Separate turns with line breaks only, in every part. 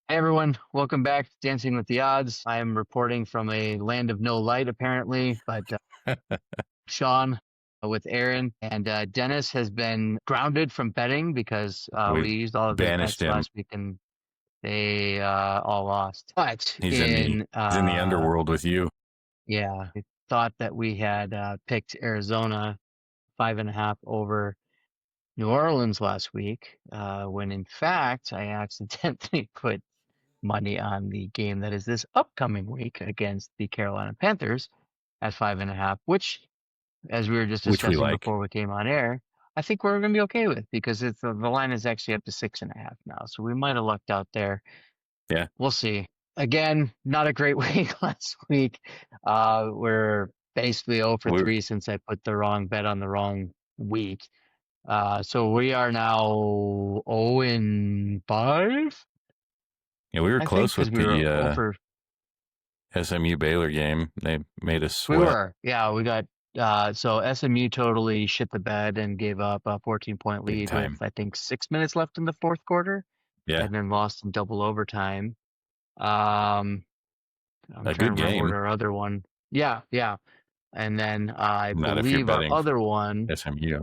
Hey everyone, welcome back to Dancing with the Odds. I am reporting from a land of no light, apparently, but Shaun with Aaron and Dennis has been grounded from betting because
We
we used all of their
banished
bets
him.
last week and they all lost. But
He's in the underworld with you.
yeah, I thought that we had picked Arizona 5.5 over New Orleans last week, when in fact I accidentally put money on the game that is this upcoming week against the Carolina Panthers at 5.5, which, as we were just
Which we
discussing
like.
before we came on air, I think we're going to be okay with because the line is actually up to 6.5 now. So we might have lucked out there.
Yeah.
We'll see. Again, not a great week last week. We're basically 0 for
We
3 since I put the wrong bet on the wrong week. So we are now 0 and 5,
we were
I think,
close
because
with
we were
the
0 for
SMU Baylor game. They made us
We
sweat
were, yeah, we got so SMU totally shit the bed and gave up a 14-point
big
lead with
time.
I think 6 minutes left in the fourth quarter,
Yeah.
and then lost in double overtime. Um, I'm
A
trying to
good
remember what
game.
our other one. Yeah, yeah, and then I
Not if you're
believe our
betting
other one.
SMU.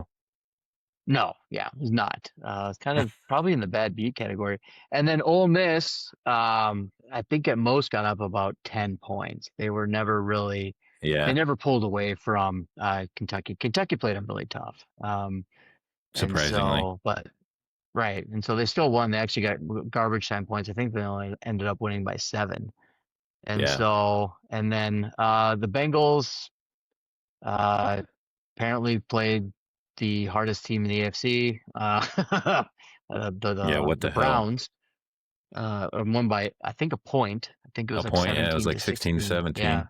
No, yeah, it was not. It's kind of probably in the bad beat category. And then Ole Miss, I think at most got up about 10 points. They were never really, they
Yeah.
never pulled away from Kentucky. Kentucky played them really tough. And
Surprisingly.
so, but right. And so they still won. They actually got garbage time points. I think they only ended up winning by 7. And
Yeah.
so, and then the Bengals, uh, apparently played the hardest team in the AFC,
Yeah. What
the
the hell?
Browns, and won by I think a point. I think it
A
was like
point? Yeah. It was
17
like
to
16 to
16.
17.
Yeah,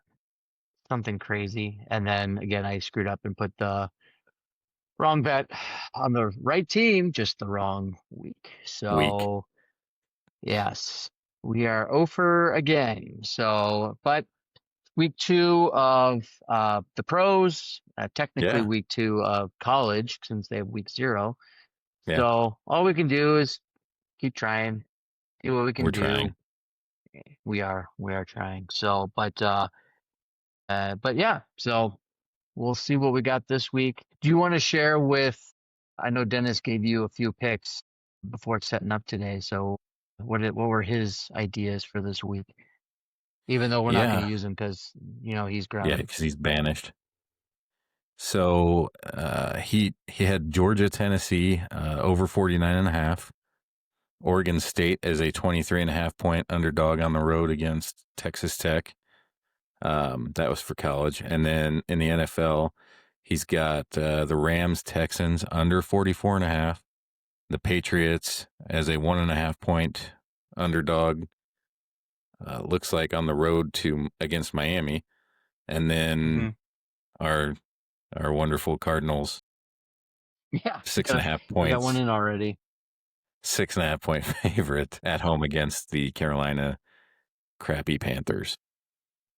something crazy. And then again, I screwed up and put the wrong bet on the right team, just the wrong week.
Week.
So yes, we are over again. So, but week 2 of the pros, technically
Yeah.
week 2 of college since they have week 0.
Yeah.
So all we can do is keep trying, do what we
We're
can do.
trying.
We are trying. So, but yeah, so we'll see what we got this week. Do you want to share with, I know Dennis gave you a few picks before setting up today. So what were his ideas for this week? Even though we're not going to
Yeah.
use him because, he's
Yeah.
grounded.
Because he's banished. So he had Georgia, Tennessee over 49.5. Oregon State as a 23.5 point underdog on the road against Texas Tech. That was for college. And then in the NFL, he's got the Rams Texans under 44.5. The Patriots as a 1.5 point underdog. Looks like on the road to against Miami. And
Hmm.
then our wonderful Cardinals
Yeah,
six and a half
we got one
points,
in already.
6.5 point favorite at home against the Carolina crappy Panthers.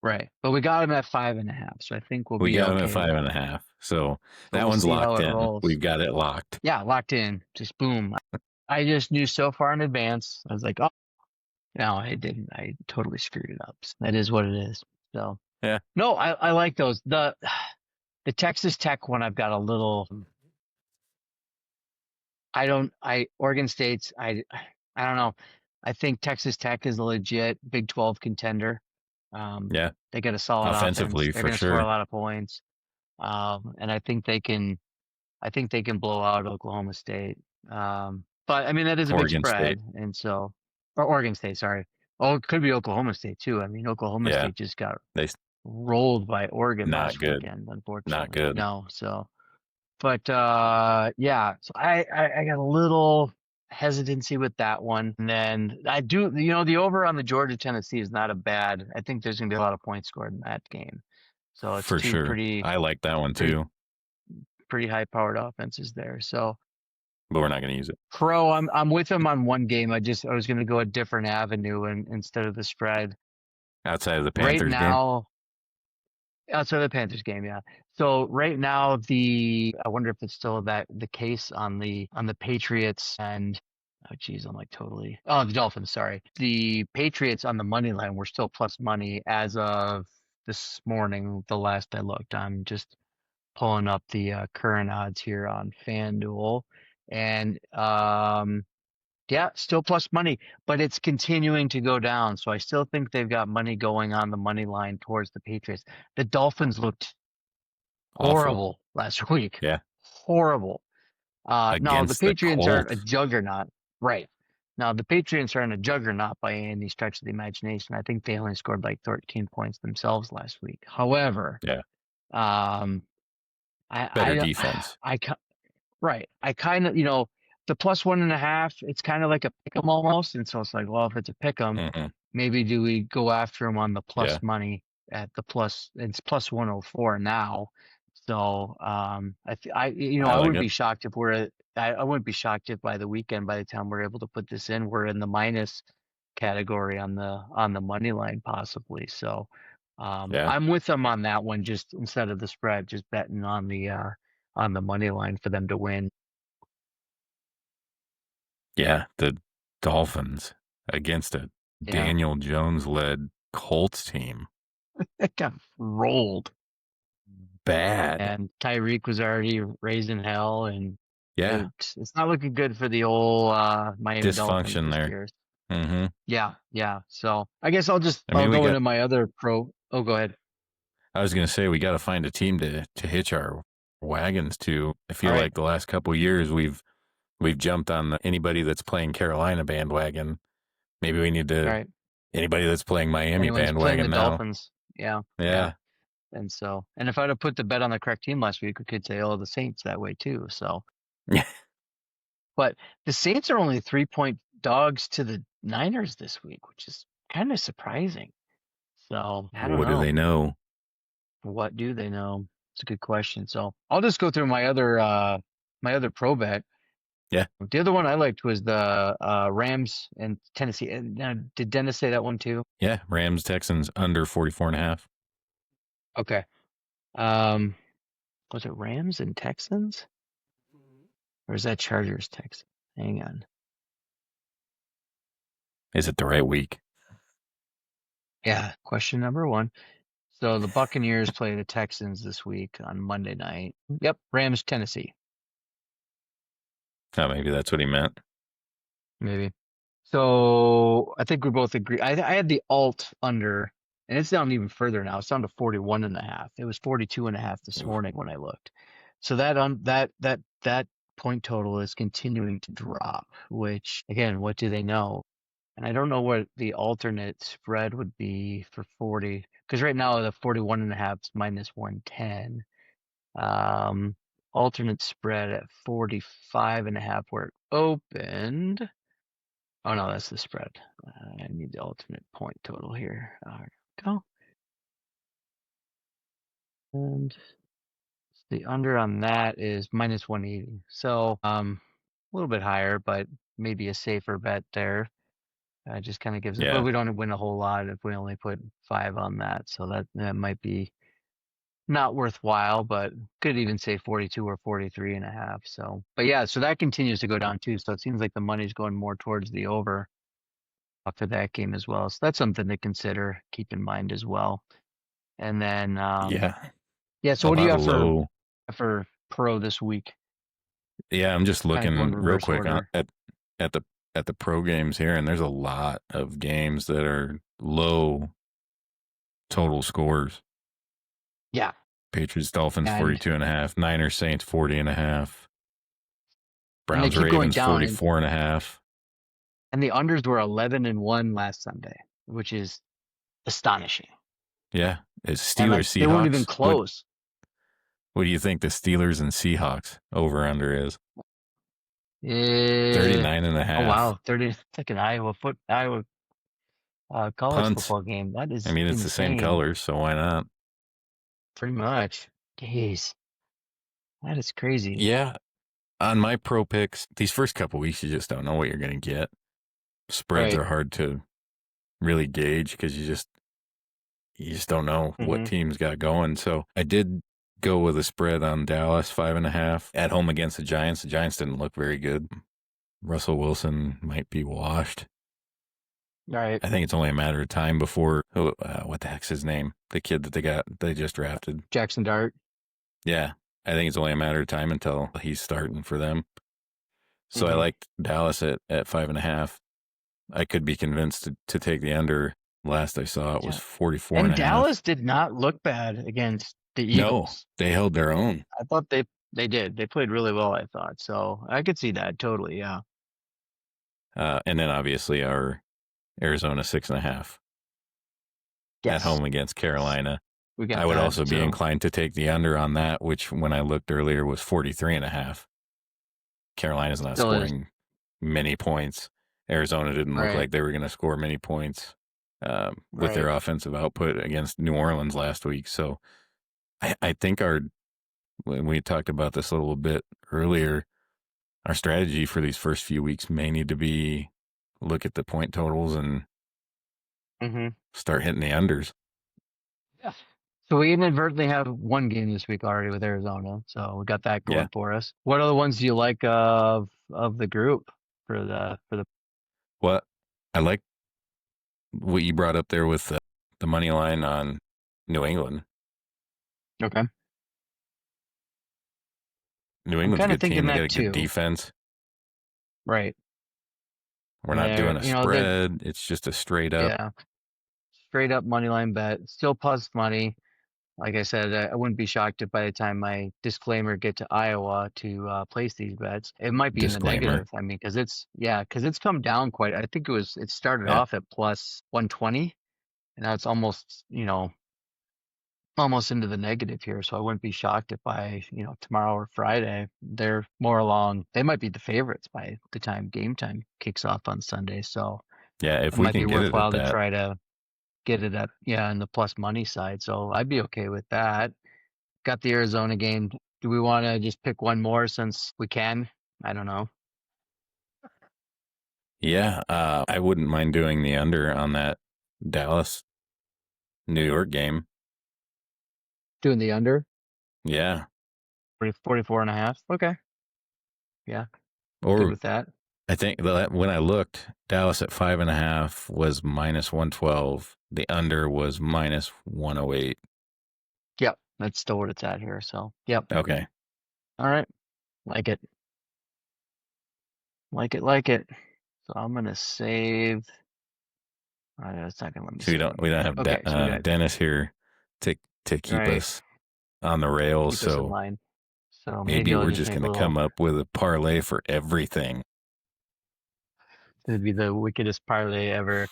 Right. But we got him at 5.5, so I think we'll
We
be
got him at
okay
five
there.
and a half. So
But
that
we'll
one's
see how
locked
it
in.
rolls.
We've got it locked.
Yeah, locked in. Just boom. I just knew so far in advance. I was like, oh, no, I didn't. I totally screwed it up. So that is what it is. So
Yeah.
no, I like those. The Texas Tech one I've got a little, Oregon State's I don't know. I think Texas Tech is a legit Big 12 contender.
Yeah.
They got a solid offense.
Offensively,
They're
for
going to score a
sure.
lot of points. And I think they can blow out Oklahoma State. But I mean that is a big
Oregon
spread,
State.
and so or Oregon State, sorry. Oh, it could be Oklahoma State too. I mean Oklahoma
Yeah.
State just got
They
rolled by Oregon
not
last
good.
weekend,
Not
unfortunately.
good.
No, so but yeah, so I got a little hesitancy with that one. And then I do, the over on the Georgia Tennessee is not a bad. I think there's gonna be a lot of points scored in that game. So it's
For
two
sure. I like that one
pretty
too,
pretty high powered offenses there. So
but we're not going to use it.
Pro, I'm with him on one game. I was going to go a different avenue and instead of the spread.
Outside of the
Right
Panthers game.
now, outside of the Panthers game, yeah. So right now, I wonder if it's still the case on the Patriots and Oh, geez, I'm like totally. Oh, the Dolphins, sorry. The Patriots on the money line were still plus money as of this morning, the last I looked. I'm just pulling up the current odds here on FanDuel. And yeah, still plus money, but it's continuing to go down. So I still think they've got money going on the money line towards the Patriots. The Dolphins looked
Awful.
horrible last week.
Yeah.
Horrible. Now the
Against the
Patriots aren't a
Colts.
juggernaut, right? Now the Patriots aren't a juggernaut by any stretch of the imagination. I think they only scored like 13 points themselves last week. However,
Yeah.
um,
Better
I,
defense.
I, right. I kind of, the plus 1.5, it's kind of like a pick 'em almost. And so it's like, well, if it's a pick 'em,
Hmm.
maybe do we go after him on the plus
Yeah.
money at the plus, it's plus 104 now. So,
I
I
like
wouldn't
it.
be shocked if I wouldn't be shocked if by the weekend, by the time we're able to put this in, we're in the minus category on the money line possibly. So,
Yeah.
I'm with them on that one, just instead of the spread, just betting on the money line for them to win.
Yeah. The Dolphins against a
Yeah.
Daniel Jones led Colts team.
It got rolled.
Bad.
And Tyreek was already raising hell, and
Yeah.
it's not looking good for the old Miami Dolphins
Dysfunction
this
there.
year.
Hmm.
Yeah, yeah. So I guess
I
I'll
mean,
go into my other pro. Oh, go ahead.
I was going to say, we got to find a team to hitch our wagons to. I
All
feel
right,
like the last couple of years we've jumped on anybody that's playing Carolina bandwagon. Maybe we need
all
to
right.
anybody that's playing Miami
Anyone's playing the
bandwagon now.
Dolphins? Yeah, yeah.
Yeah.
And if I'd have put the bet on the correct team last week, we could say, oh, the Saints that way too. So, but the Saints are only 3-point dogs to the Niners this week, which is kind of surprising. So I don't
What do
know.
they know?
What do they know? It's a good question. So I'll just go through my other pro bet.
Yeah.
The other one I liked was the Rams and Tennessee. And now, did Dennis say that one too?
Yeah. Rams, Texans under 44.5.
Okay. Um, was it Rams and Texans? Or is that Chargers Texans? Hang on.
Is it the right week?
Yeah, question number one. So the Buccaneers play the Texans this week on Monday night. Yep, Rams, Tennessee,
Oh, maybe that's what he meant.
maybe. So I think we both agree. I had the alt under, and it's down even further now. It's down to 41.5. It was 42.5 this
Oof.
morning when I looked. So that point total is continuing to drop, which again, what do they know? And I don't know what the alternate spread would be for 40, because right now the 41.5 is minus 110. Um, alternate spread at 45.5 where it opened. Oh no, that's the spread. I need the alternate point total here. There we go. And the under on that is minus 180. So a little bit higher, but maybe a safer bet there. Just kind of gives it, but
Yeah.
we don't win a whole lot if we only put 5 on that. So that might be not worthwhile, but could even say 42 or 43.5. So, but yeah, so that continues to go down too. So it seems like the money's going more towards the over after that game as well. So that's something to consider, keep in mind as well. And then,
Yeah.
yeah. So
A
what do you
lot of
have
low.
for pro this week?
Yeah. I'm just
Kind of going
looking real
reverse
quick on,
order.
at the, at the pro games here, and there's a lot of games that are low total scores.
Yeah.
Patriots, Dolphins,
And
42.5. Niners, Saints, 40.5.
they
Browns,
keep going
Ravens,
down,
44.5.
and the unders were 11-1 last Sunday, which is astonishing.
Yeah. It's
And
Steelers,
like they weren't even
Seahawks.
close.
What do you think the Steelers and Seahawks over under is?
Eh,
39 and a
oh
half.
wow, 30. It's like an Iowa college
Punts.
football game. That
I
is
mean, it's the same
insane.
colors, so why not?
Pretty much. Jeez, that is crazy.
Yeah. On my pro picks, these first couple weeks, you just don't know what you're going to get. Spreads
Right.
are hard to really gauge because you just don't know what
Mm-hmm.
team's got going. So I did go with a spread on Dallas 5.5 at home against the Giants. The Giants didn't look very good. Russell Wilson might be washed.
Right.
I think it's only a matter of time before what the heck's his name? The kid that they just drafted.
Jackson Dart.
Yeah, I think it's only a matter of time until he's starting for them. So I
Mm-hmm.
liked Dallas at 5.5. I could be convinced to take the under. Last I saw it was
Yeah.
44 and
And
a half.
Dallas did not look bad against the
No,
Eagles.
they held their own.
I thought they did. They played really well, I thought. So I could see that totally. Yeah.
And then obviously our Arizona 6.5 at
Yes.
home against Carolina.
We got
I would
that
also be
too.
inclined to take the under on that, which when I looked earlier was 43.5. Carolina's not
Still is.
scoring many points. Arizona didn't look
Right.
like they were going to score many points with
Right.
their offensive output against New Orleans last week. So I think when we talked about this a little bit earlier, our strategy for these first few weeks may need to be look at the point totals and
Mm-hmm.
start hitting the unders.
Yeah. So we inadvertently have one game this week already with Arizona. So we got that
Yeah.
going for us. What other ones do you like of the group for the
Well, I like what you brought up there with the money line on New England.
Okay.
New
I'm
England's a
kind of
good team.
thinking
They got
that
a good
too.
defense.
Right.
We're
And
not doing
they're,
a
they're
spread. It's just a straight up.
yeah, straight up money line bet. Still plus money. Like I said, I wouldn't be shocked if by the time my disclaimer get to Iowa to place these bets, it might be in the
Disclaimer.
negative. I mean, because it's come down quite. I think it started
Yeah.
off at plus 120, and now it's almost almost into the negative here. So I wouldn't be shocked if by tomorrow or Friday they're more along. They might be the favorites by the time game time kicks off on Sunday. So
Yeah.
it
If we
might be
can get it at
worthwhile to
that.
try to get it at in the plus money side. So I'd be okay with that. Got the Arizona game. Do we want to just pick one more since we can? I don't know.
Yeah. I wouldn't mind doing the under on that Dallas New York game.
Doing the under
Yeah.
44 and a half. Okay. Yeah. Good
Or
with that.
I think that when I looked, Dallas at 5.5 was minus 112. The under was minus 108.
Yep. That's still what it's at here. So, yep.
Okay.
All right. Like it. Like it. Like it. So I'm going to save. It's not going to let me
So
save
we don't
anything.
have
Okay. So we got,
Dennis here to keep
right.
us on the rails.
Keep us in
So
line. So maybe
maybe
I'll
we're
just
just
make
going
a
to come
little,
up with a parlay for everything.
it'd be the wickedest parlay ever.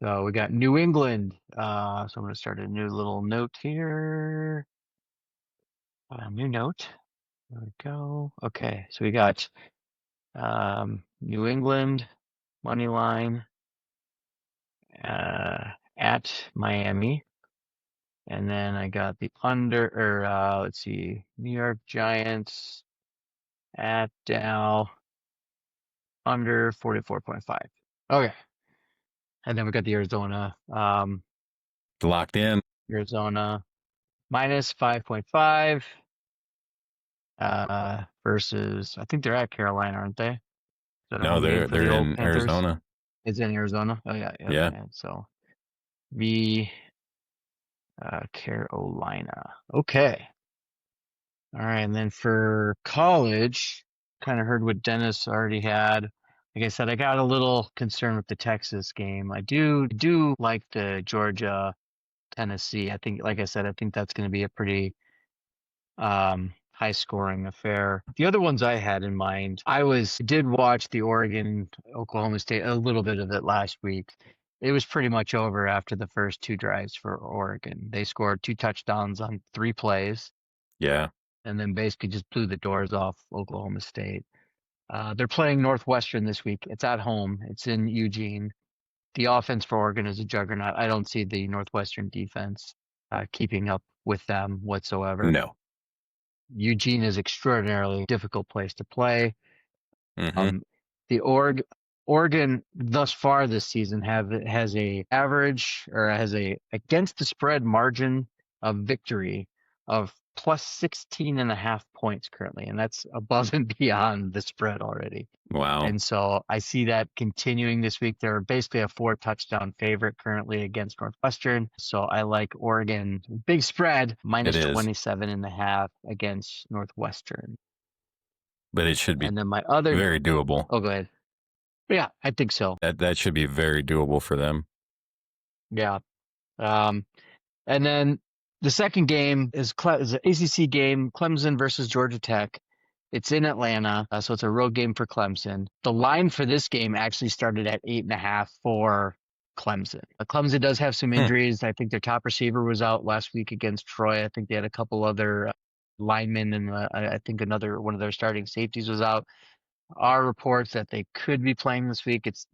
So we got New England. So I'm going to start a new little note here. New note. There we go. Okay, so we got New England money line at Miami, and then I got the under or let's see, New York Giants at Dow under 44.5. Okay, and then we got the
Locked in.
Arizona minus 5.5 versus I think they're at Carolina, aren't they? Is that a
No,
home game for
they're
the old
in
Panthers?
Arizona.
It's in Arizona. Oh yeah, yep.
Yeah.
And so the Carolina. Okay. All right. And then for college, kind of heard what Dennis already had. Like I said, I got a little concerned with the Texas game. I do like the Georgia Tennessee. I think, like I said, I think that's going to be a pretty high scoring affair. The other ones I had in mind, did watch the Oregon Oklahoma State, a little bit of it last week. It was pretty much over after the first two drives for Oregon. They scored two touchdowns on three plays
Yeah.
and then basically just blew the doors off Oklahoma State. They're playing Northwestern this week. It's at home. It's in Eugene. The offense for Oregon is a juggernaut. I don't see the Northwestern defense keeping up with them whatsoever.
No.
Eugene is extraordinarily difficult place to play.
Mm-hmm.
Um, the Oregon thus far this season has a average or has a against the spread margin of victory of plus 16.5 points currently, and that's above and beyond the spread already.
Wow.
And so I see that continuing this week. They're basically a 4 touchdown favorite currently against Northwestern. So I like Oregon. Big spread,
It
minus
is.
27.5 against Northwestern.
But it should be
And then my other,
very doable.
oh, go ahead. Yeah, I think so.
That should be very doable for them.
Yeah. Um, and then the second game is an ACC game, Clemson versus Georgia Tech. It's in Atlanta, so it's a road game for Clemson. The line for this game actually started at 8.5 for Clemson. Clemson does have some injuries. I think their top receiver was out last week against Troy. I think they had a couple other linemen, and I think another one of their starting safeties was out. Our reports that they could be playing this week. It's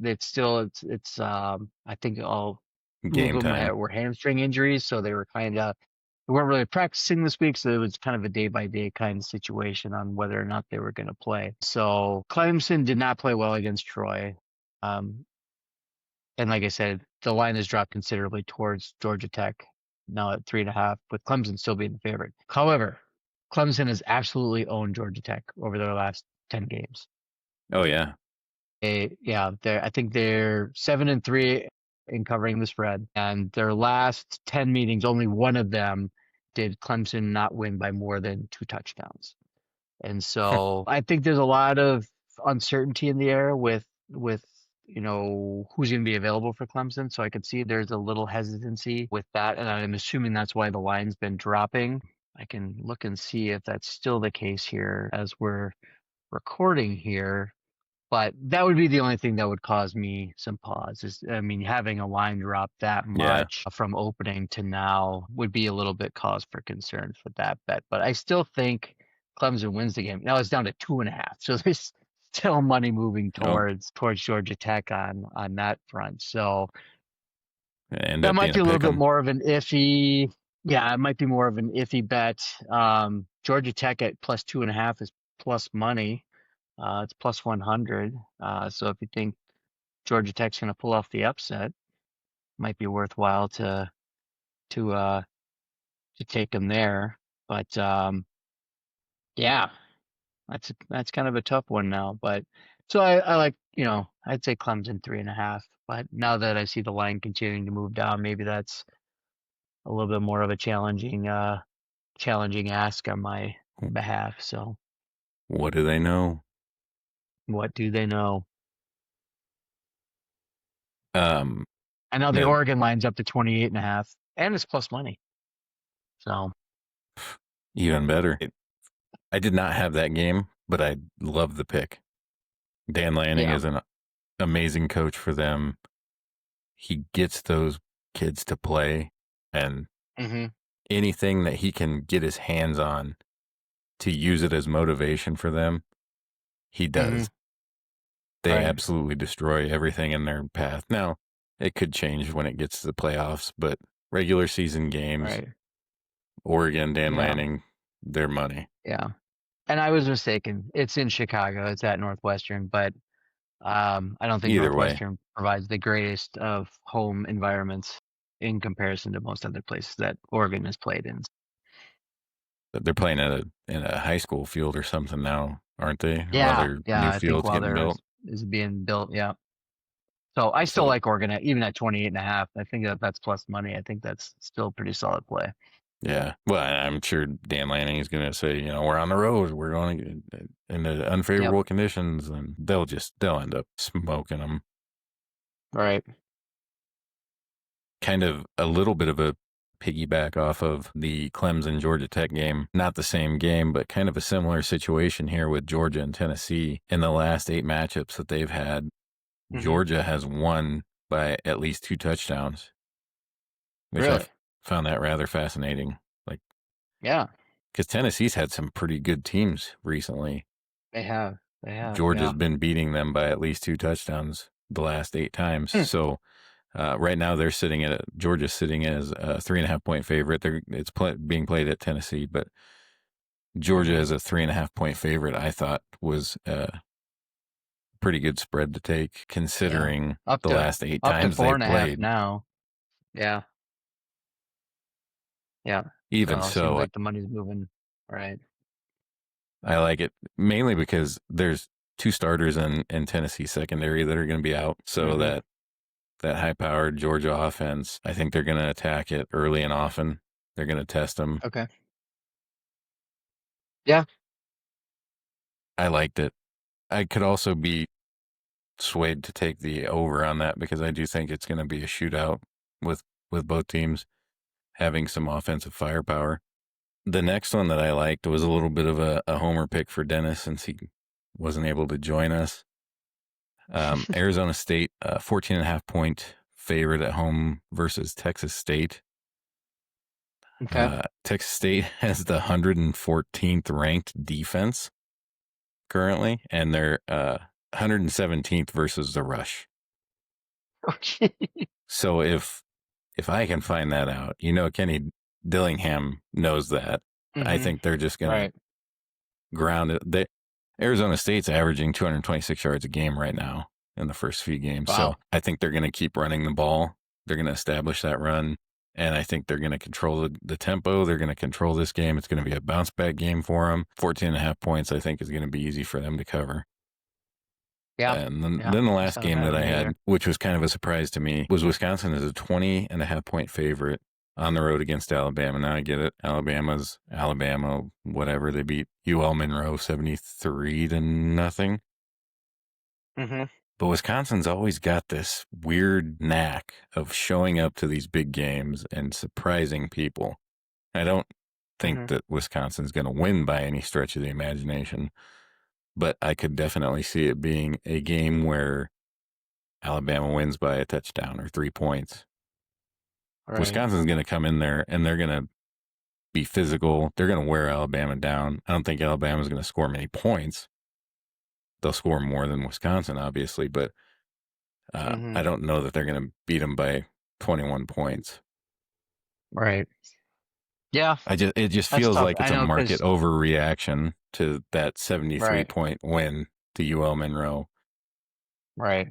I think all two of
Game
them
time.
were hamstring injuries, so they weren't really practicing this week, so it was kind of a day by day kind of situation on whether or not they were going to play. So Clemson did not play well against Troy, um, and like I said, the line has dropped considerably towards Georgia Tech now at 3.5, with Clemson still being the favorite. However, Clemson has absolutely owned Georgia Tech over their last 10 games.
Oh yeah.
I think they're 7-3 in covering the spread, and their last 10 meetings, only one of them did Clemson not win by more than 2 touchdowns. And so I think there's a lot of uncertainty in the air with who's going to be available for Clemson. So I could see there's a little hesitancy with that, and I'm assuming that's why the line's been dropping. I can look and see if that's still the case here as we're recording here. But that would be the only thing that would cause me some pause. I mean, having a line drop that
Yeah.
much from opening to now would be a little bit cause for concern for that bet. But I still think Clemson wins the game. Now it's down to 2.5, so there's still money moving
Oh,
towards Georgia Tech on that front. So
end
that
up
might
being
be
a
a little
pick
bit
'em.
more of an iffy. Yeah, it might be more of an iffy bet. Georgia Tech at plus 2.5 is plus money. It's plus 100. So if you think Georgia Tech's going to pull off the upset, might be worthwhile to uh to take them there. But yeah, that's kind of a tough one now. But so I like, I'd say Clemson 3.5. But now that I see the line continuing to move down, maybe that's a little bit more of a challenging ask on my behalf. So
What do they know?
what do they know?
Um,
And now the
yeah,
Oregon line's up to 28.5, and it's plus money. So
even better. I did not have that game, but I love the pick. Dan Lanning
yeah.
is an amazing coach for them. He gets those kids to play, and
hmm
anything that he can get his hands on to use it as motivation for them, he
hmm
does. They
Right.
absolutely destroy everything in their path. Now, it could change when it gets to the playoffs, but regular season games,
Right.
Oregon, Dan
Yeah.
Lanning, their money.
Yeah. And I was mistaken. It's in Chicago. It's at Northwestern, but I don't think
Either way,
Northwestern provides the greatest of home environments in comparison to most other places that Oregon has played in.
but they're playing at in a high school field or something now, aren't they? While
Yeah,
their
yeah.
new
I think
field's
while
getting
there
built.
is being built, yeah. So I still
So,
like Oregon even at 28.5. I think that's plus money. I think that's still a pretty solid play.
yeah. Well, I'm sure Dan Lanning is going to say, we're on the road. We're going in the
Yep.
unfavorable conditions, and they'll end up smoking them.
All right.
Kind of a little bit of a piggyback off of the Clemson Georgia Tech game. Not the same game, but kind of a similar situation here with Georgia and Tennessee. In the last 8 matchups that they've had,
hmm
Georgia has won by at least 2 touchdowns, which
Really?
found that rather fascinating. Like,
Yeah.
because Tennessee's had some pretty good teams recently.
They have. They have.
Georgia's
Yeah.
been beating them by at least 2 touchdowns the last 8 times.
Hmm.
So right now, Georgia's sitting as a 3.5 point favorite. It's being played at Tennessee, but Georgia
hmm
as a 3.5 point favorite, I thought was a pretty good spread to take,
Yeah.
considering
Up
the
to
last 8
up to
times
four
they've
and a half
played.
now. Yeah. Yeah.
Even
So it seems
so,
like the money's moving. Right.
I like it mainly because there's two starters in Tennessee secondary that are going to be out. So
Hmm.
that high-powered Georgia offense, I think they're going to attack it early and often. They're going to test them.
Okay. Yeah.
I liked it. I could also be swayed to take the over on that because I do think it's going to be a shootout with both teams having some offensive firepower. The next one that I liked was a little bit of a homer pick for Dennis since he wasn't able to join us. Arizona State, 14 and a half point favorite at home versus Texas State.
Okay.
Texas State has the 114th ranked defense currently, and they're 117th versus the rush.
Okay.
So if I can find that out, Kenny Dillingham knows that. I
Hmm.
think they're just gonna
Right.
ground it. Arizona State's averaging 226 yards a game right now in the first few games. So
Wow.
I think they're going to keep running the ball. They're going to establish that run. And I think they're going to control the tempo. They're going to control this game. It's going to be a bounce back game for them. 14 and a half points, I think, is going to be easy for them to cover.
Yeah.
And then,
Yeah.
then the
I
last
saw
game
that
that
in
I had,
there.
which was kind of a surprise to me, was Wisconsin is a 20 and a half point favorite on the road against Alabama. Now I get it. Alabama's Alabama, whatever. They beat UL Monroe 73-0.
Hmm.
But Wisconsin's always got this weird knack of showing up to these big games and surprising people. I don't think
Hmm.
that Wisconsin's going to win by any stretch of the imagination, but I could definitely see it being a game where Alabama wins by a touchdown or 3 points.
Right.
Wisconsin's going to come in there and they're going to be physical. They're going to wear Alabama down. I don't think Alabama's going to score many points. They'll score more than Wisconsin, obviously, but
Hmm.
I don't know that they're going to beat them by 21 points.
Right. Yeah.
It just
That's
feels
tough.
like it's
I
a
know
market
because,
overreaction to that 73
right.
point win to UL Monroe.
Right.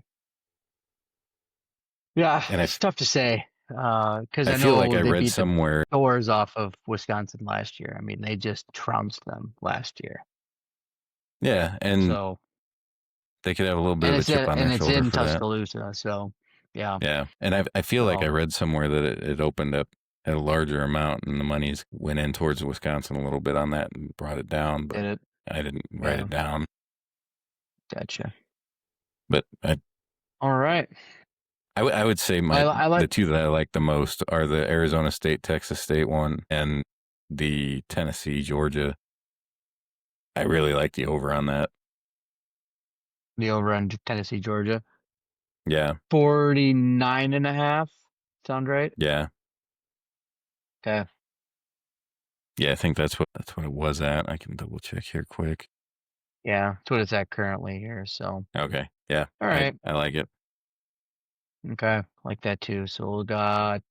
Yeah.
And
It's tough to say. Because
I
I
feel like
know
I
they
read
beat the
somewhere,
doors off of Wisconsin last year. I mean, they just trounced them last year.
yeah, and
So,
they could have a little bit
and
of a chip on their
it's
shoulder
in
for that.
Tuscaloosa. So, yeah.
Yeah, and I feel like I
So,
read somewhere that it opened up at a larger amount, and the monies went in towards Wisconsin a little bit on that and brought it down, but
did it.
I didn't write
Yeah.
it down.
Gotcha.
But
All right.
I would say
I
the
like
two that I like the most are the Arizona State Texas State one and the Tennessee Georgia. I really like the over on that.
the over on Tennessee, Georgia.
Yeah,
49.5. Sound right?
yeah,
Okay.
yeah. I think that's what it was at. I can double check here quick.
Yeah. That's what it's at currently here. So,
Okay, yeah,
all
I
right.
I like it.
Okay. Like that too. So we got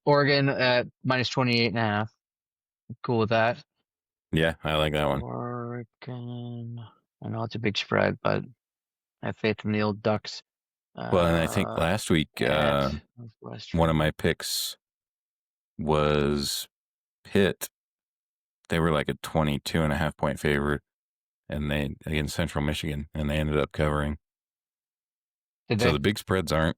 Oregon at minus 28.5. Cool with that.
Yeah, I like that one.
Oregon. I know it's a big spread, but I have faith in the old Ducks.
Well, and I think
Uh,
last week
at
one of
Northwestern.
my picks was Pitt. They were like a 22 and a half point favorite, and they against Central Michigan, and they ended up covering.
Did
So
they?
the big spreads aren't.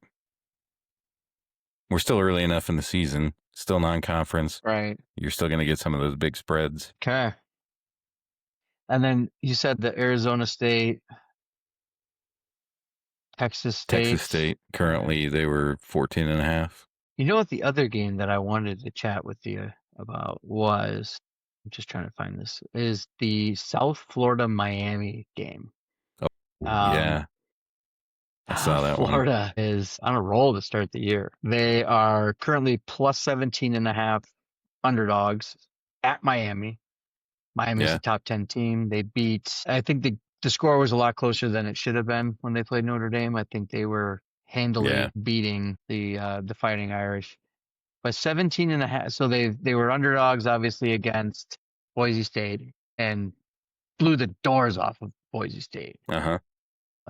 We're still early enough in the season, still non-conference.
Right.
You're still going to get some of those big spreads.
Okay. And then you said the Arizona State, Texas
Texas
State.
State,
Uh,
currently they were 14 and a half.
you know what the other game that I wanted to chat with you about was, I'm just trying to find this, is the South Florida Miami game.
Oh,
Um,
yeah, I saw that one.
Florida is on a roll to start the year. They are currently plus 17.5 underdogs at Miami. Miami's
Yeah,
a top 10 team. They beat, I think the score was a lot closer than it should have been when they played Notre Dame. I think they were
yeah,
handily beating the Fighting Irish by 17.5. So they were underdogs, obviously, against Boise State and blew the doors off of Boise State.
uh-huh,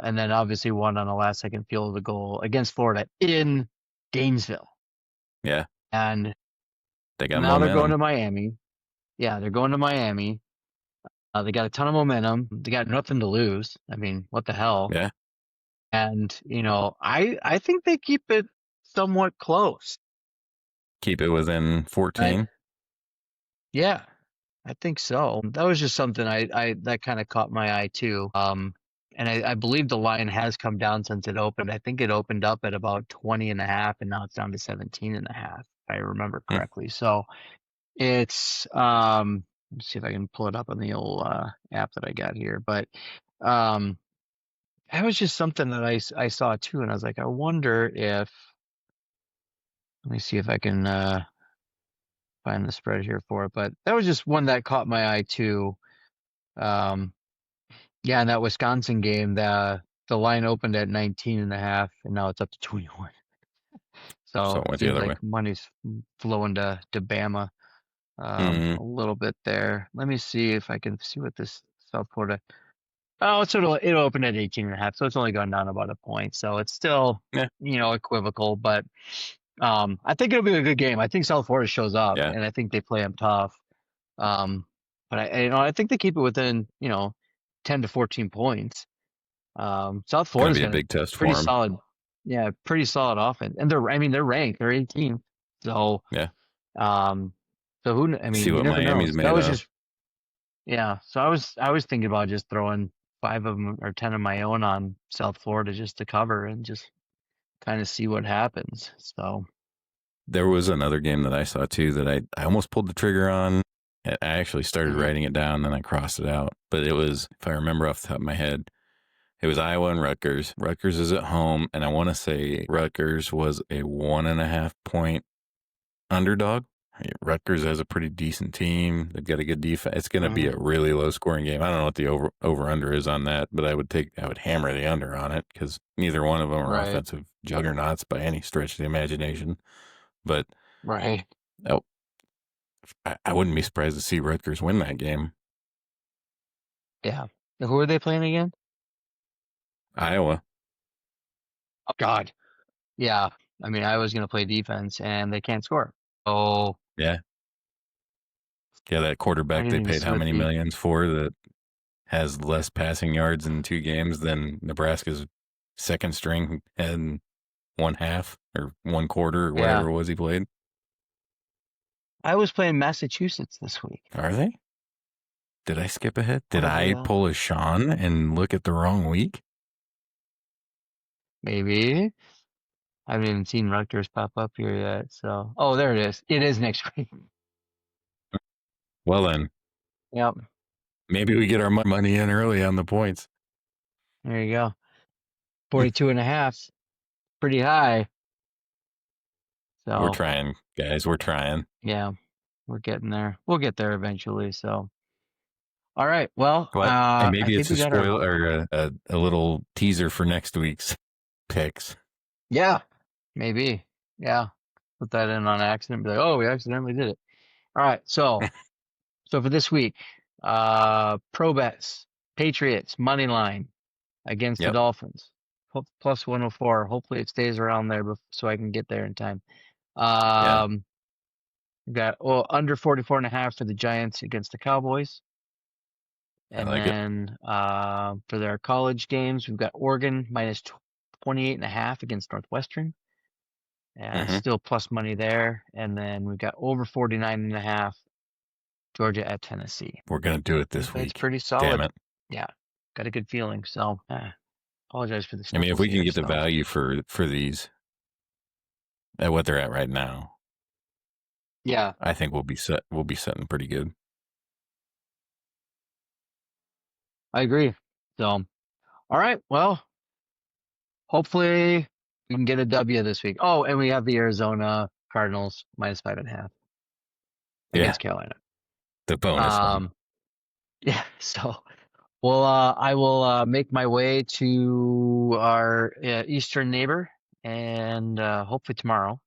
And then obviously won on a last second field goal against Florida in Gainesville.
yeah,
And
They got
Now they're going
momentum.
to Miami. Yeah, they're going to Miami. They got a ton of momentum. They got nothing to lose. I mean, what the hell?
Yeah.
And I think they keep it somewhat close.
Keep it within
I
14.
Yeah, I think so. That was just something I that kind of caught my eye too. And I believe the line has come down since it opened. I think it opened up at about 20 and a half, and now it's down to 17 and a half, if I remember
Hmm.
correctly. So it's let's see if I can pull it up on the old app that I got here. But um that was just something that I saw too, and I was like, I wonder if, let me see if I can find the spread here for it. But that was just one that caught my eye too. Um Yeah, in that Wisconsin game, the line opened at 19 and a half, and now it's up to 21.
So
So
it
it
went the
seems
other way.
like money's flowing to Bama
Hmm.
a little bit there. Let me see if I can see what this South Florida. Oh, so it'll open at 18 and a half, so it's only gone down about a point. So it's still,
Yeah.
equivocal, but I think it'll be a good game. I think South Florida shows up,
Yeah.
and I think they play them tough. Um, but I think they keep it within, 10 to 14 points. South
Going to
Florida's
be a
got a
big test
pretty
for them.
solid, yeah, pretty solid offense, and they're ranked, they're 18th. So,
Yeah.
um, I
See
mean, you
what
never know.
Miami's
So that
made
was
of.
just, yeah. So I was thinking about just throwing 5 of them or 10 of my own on South Florida just to cover and just kind of see what happens. So,
There was another game that I saw too that I almost pulled the trigger on. I actually started
mhm.
writing it down, then I crossed it out. But it was, if I remember off the top of my head, it was Iowa and Rutgers. Rutgers is at home, and I want to say Rutgers was a 1.5 point underdog. Rutgers has a pretty decent team. They've got a good defense. It's going to be
Mhm.
a really low scoring game. I don't know what the over under is on that, but I would hammer the under on it because neither one of them are
Right,
offensive juggernauts by any stretch of the imagination. But
right,
oh, I wouldn't be surprised to see Rutgers win that game.
yeah. Who are they playing again?
Iowa,
Oh God, yeah. I mean, I was gonna play defense, and they can't score. So
yeah, yeah, that
I
quarterback
didn't
they
even
paid
see
how
what
many
the
millions for that has less passing yards in 2 games than Nebraska's second string and one half or one quarter or
yeah.
whatever it was he played.
I was playing Massachusetts this week.
Are they? Did I skip ahead? Did
Whatever
I
the
pull a Sean and look at the wrong week?
maybe. I haven't even seen Rutgers pop up here yet. So, oh, there it is. It is next week.
Well, then,
Yep.
maybe we get our money in early on the points.
There you go. 42 and a half. Pretty high.
We're
So,
trying, guys. We're trying.
yeah, we're getting there. We'll get there eventually. So, all right. Well,
But and
I
maybe
think
it's a
we got our,
spoil or a little teaser for next week's picks.
yeah, maybe. Yeah. Put that in on accident. Be like, oh, we accidentally did it. All right. So for this week, pro bets, Patriots, money line against the
Yep.
Dolphins, plus 104. Hopefully it stays around there so I can get there in time.
Yeah.
We got under 44 and a half for the Giants against the Cowboys.
I
And
like it.
then for their college games, we've got Oregon minus 28 and a half against Northwestern.
Hmm.
Still plus money there. And then we've got over 49 and a half, Georgia at Tennessee.
We're gonna do it
I think
this
that's
week.
pretty
Damn
solid.
it.
Yeah, got a good feeling. So, apologize for the
I mean, if
sniffles
we can
here.
get the
So,
value for these at what they're at right now,
yeah,
I think we'll be set. We'll be setting pretty good.
I agree. So, all right. Well, hopefully we can get a W this week. Oh, and we have the Arizona Cardinals minus 5.5
Yeah,
against Carolina.
the bonus one.
Um, yeah. So, well, I will make my way to our eastern neighbor and hopefully tomorrow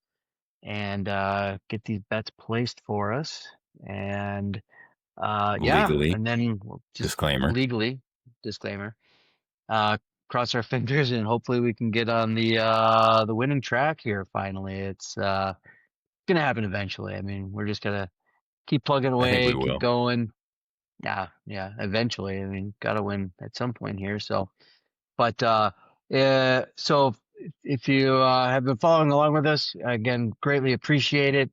and get these bets placed for us. And yeah,
Legally,
and then we'll just
disclaimer.
legally, disclaimer, uh, cross our fingers and hopefully we can get on the winning track here finally. It's gonna happen eventually. I mean, we're just gonna keep plugging
I think we
away, keep
will.
going. Yeah, yeah, eventually. I mean, gotta win at some point here. So, but so if you have been following along with us, again, greatly appreciate it.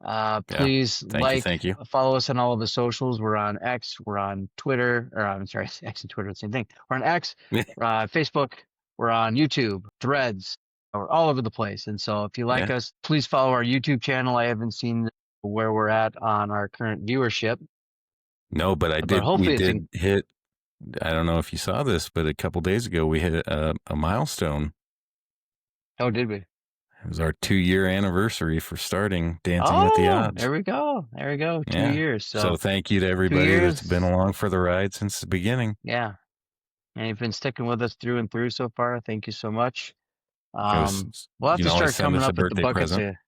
Yeah.
Please
Thank you.
like,
Thank you.
follow us on all of the socials. We're on X, we're on Twitter, or I'm sorry, X and Twitter, the same thing. We're on X, Facebook, we're on YouTube, Threads, we're all over the place. And so if you like
Yeah.
us, please follow our YouTube channel. I haven't seen where we're at on our current viewership,
No, but
but
we
hopefully it's in.
did hit, I don't know if you saw this, but a couple days ago we hit a milestone.
Oh, did we?
It was our 2-year anniversary for starting Dancing with the
Oh,
Odds.
there we go. There we go. Two
Yeah.
years.
So
So
thank you to
two
everybody that's been
years.
along for the ride since the beginning.
Yeah. And you've been sticking with us through and through so far. Thank you so much.
It was,
We'll
you
have
can
to
always
start
send
coming
us a
up with the
birthday
buckets
present.
here.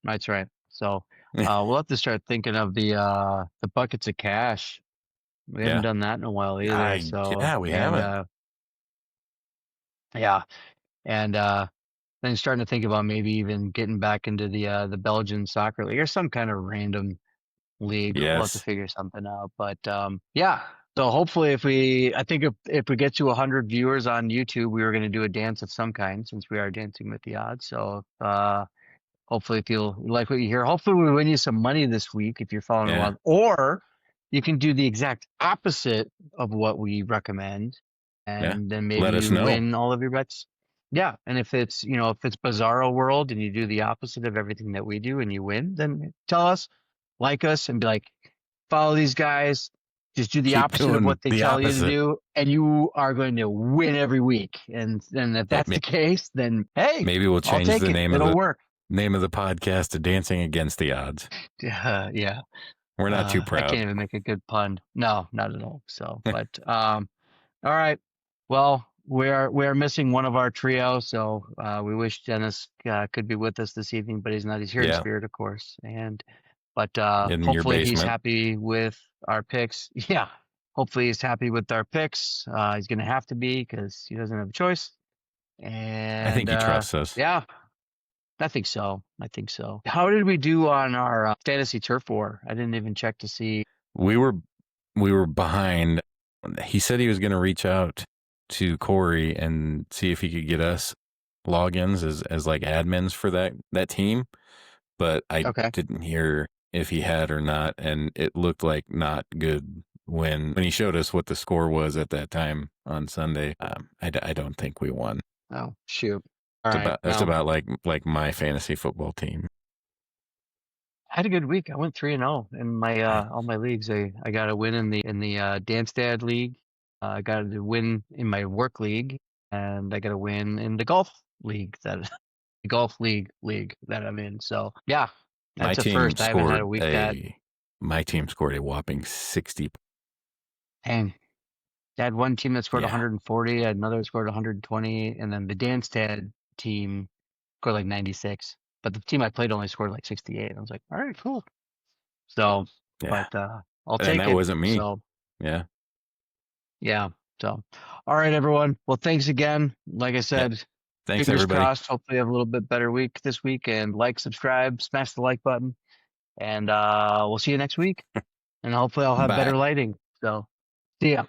That's right. So we'll have to start thinking of the buckets of cash. We haven't
Yeah.
done that in a while either. So
Yeah, we
and
haven't.
yeah. And then starting to think about maybe even getting back into the Belgian soccer league or some kind of random league. We'll have to
Yes.
figure something out. But yeah. So hopefully, I think if we get to 100 viewers on YouTube, we were going to do a dance of some kind since we are dancing with the odds. So hopefully, if you like what you hear, hopefully we win you some money this week if you're following
Yeah.
along, or you can do the exact opposite of what we recommend,
Yeah.
and then maybe
Let us
you
know.
win all of your bets. Yeah, and if it's if it's Bizarro World and you do the opposite of everything that we do and you win, then tell us, like us, and be like, follow these guys. Just do the
Keep
opposite of
doing
what they
the
tell you to
opposite.
do, and you are going to win every week. And if that's the case, then hey,
Maybe we'll
I'll
change
take
the
it. It'll work.
name of the podcast to Dancing Against the Odds.
Yeah.
We're not too
I
proud.
can't even make a good pun. No, not at all. So, but all right. Well, we are missing one of our trio, so we wish Dennis could be with us this evening, but he's not. He's here in
Yeah.
spirit, of course. And but
In your
hopefully he's
basement.
happy with our picks. Yeah. Hopefully he's happy with our picks. He's gonna have to be because he doesn't have a choice.
I
And
think he trusts us.
yeah, I think so. I think so. How did we do on our fantasy turf war? I didn't even check to see.
We were behind. He said he was going to reach out to Corey and see if he could get us logins as like admins for that team, but I
Okay.
didn't hear if he had or not, and it looked like not good when he showed us what the score was at that time on Sunday. I don't think we won.
Oh, shoot. All right.
That's
Well,
about like my fantasy football team.
I had a good week. I went 3-0 in my
I,
all my leagues. I got a win in the Dance Dad league. I got a win in my work league, and I got a win in the golf league the golf league that I'm in. So yeah,
my
that's a
team
first. I haven't had a
scored
week that.
a my team scored a whopping 60.
Dang. I had one team that scored
Yeah.
140, I had another that scored 120, and then the Dance Dad team scored like 96. But the team I played only scored like 68. I was like, all right, cool. So,
Yeah.
but I'll
And
take
that
it.
wasn't me.
So,
Yeah.
yeah. So, all right, everyone. Well, thanks again. Like I
Yeah.
said,
Thanks
fingers
everybody.
crossed. Hopefully, have a little bit better week this week. And like, subscribe, smash the like button, and we'll see you next week. And hopefully, I'll have
Bye.
better lighting. So, see ya.